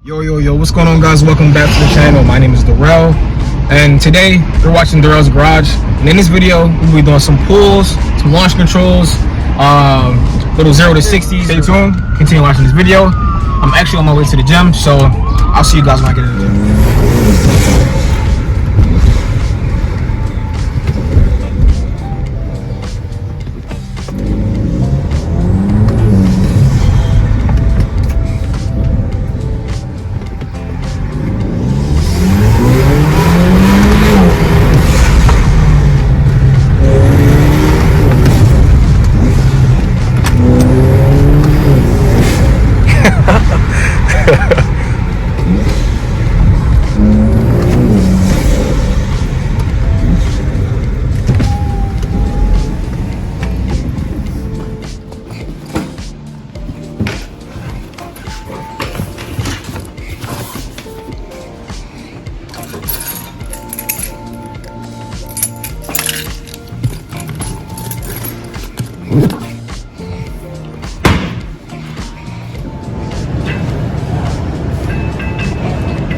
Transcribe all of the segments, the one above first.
Yo, what's going on, guys? Welcome back to the channel. My name is Darrell, and today we're watching Darrell's Garage. And in this video, we'll be doing some pulls, some launch controls, little 0 to 60s. Stay tuned, continue watching this video. I'm actually on my way to the gym, so I'll see you guys when I get in the gym.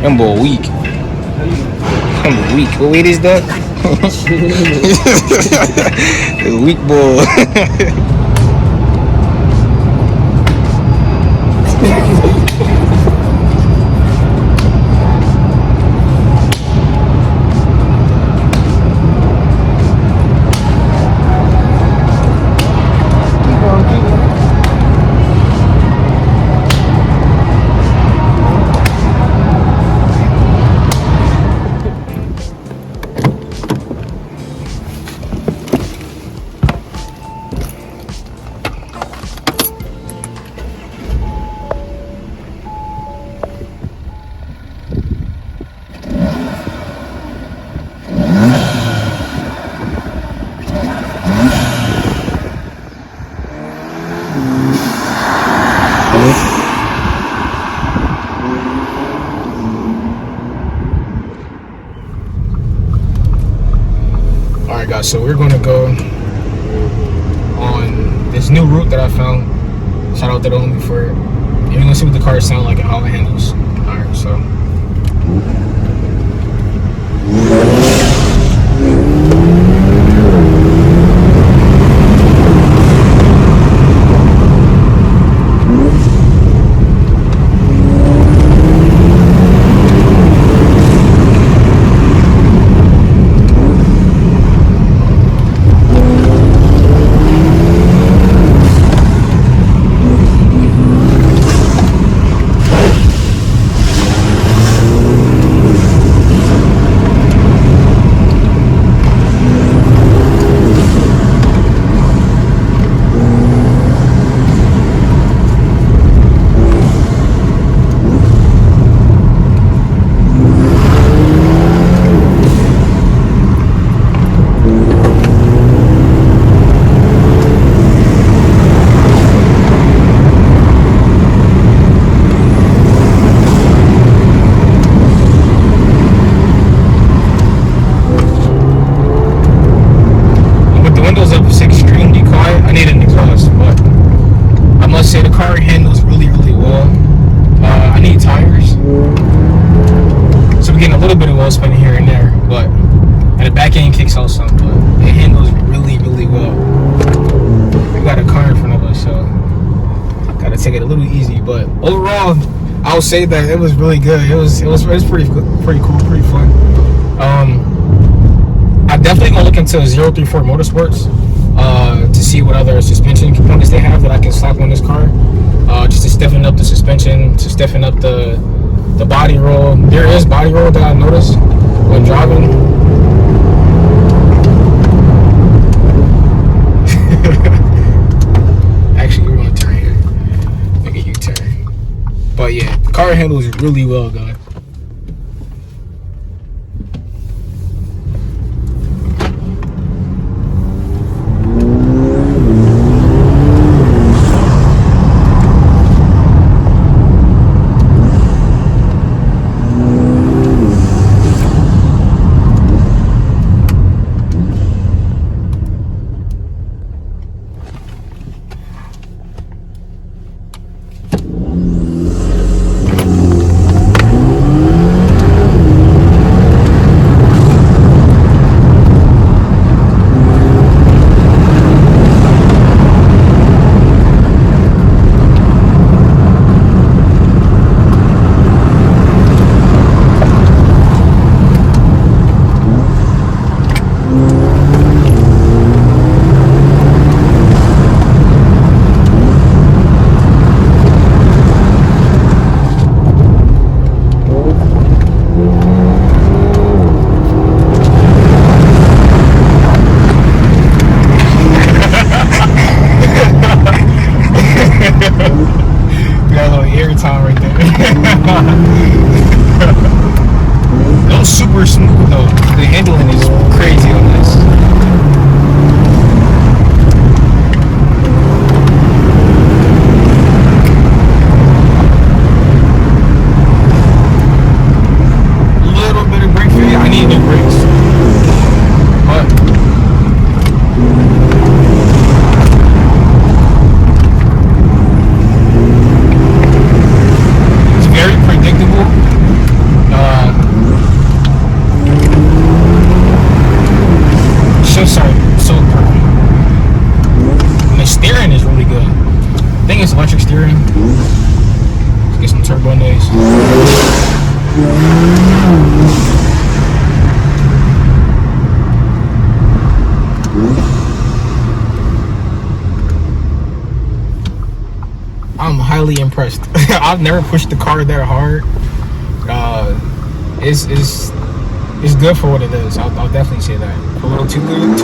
I'm weak. I'm weak. What weight is that? Weak boy. Alright guys, so we're gonna go on this new route that I found. Shout out to the homie for it. And you're gonna see what the car sound like and how it handles. Alright, so say the car handles really well. I need tires, so we're getting a little bit of wheel spinning here and there, but and the back end kicks out some, but it handles really well. We got a car in front of us, so gotta take it a little easy. But overall, I would say that it was really good. It was pretty cool, pretty fun. I definitely gonna look into 034 Motorsports to see what other suspension components they have that I can slap on this car, just to stiffen up the suspension, to stiffen up the body roll. There is body roll that I noticed when driving. Actually, we're gonna turn here. Make a U-turn. But yeah, the car handles really well, guys. I'm highly impressed. I've never pushed the car that hard. It's good for what it is. I'll definitely say that. A little 2 liter.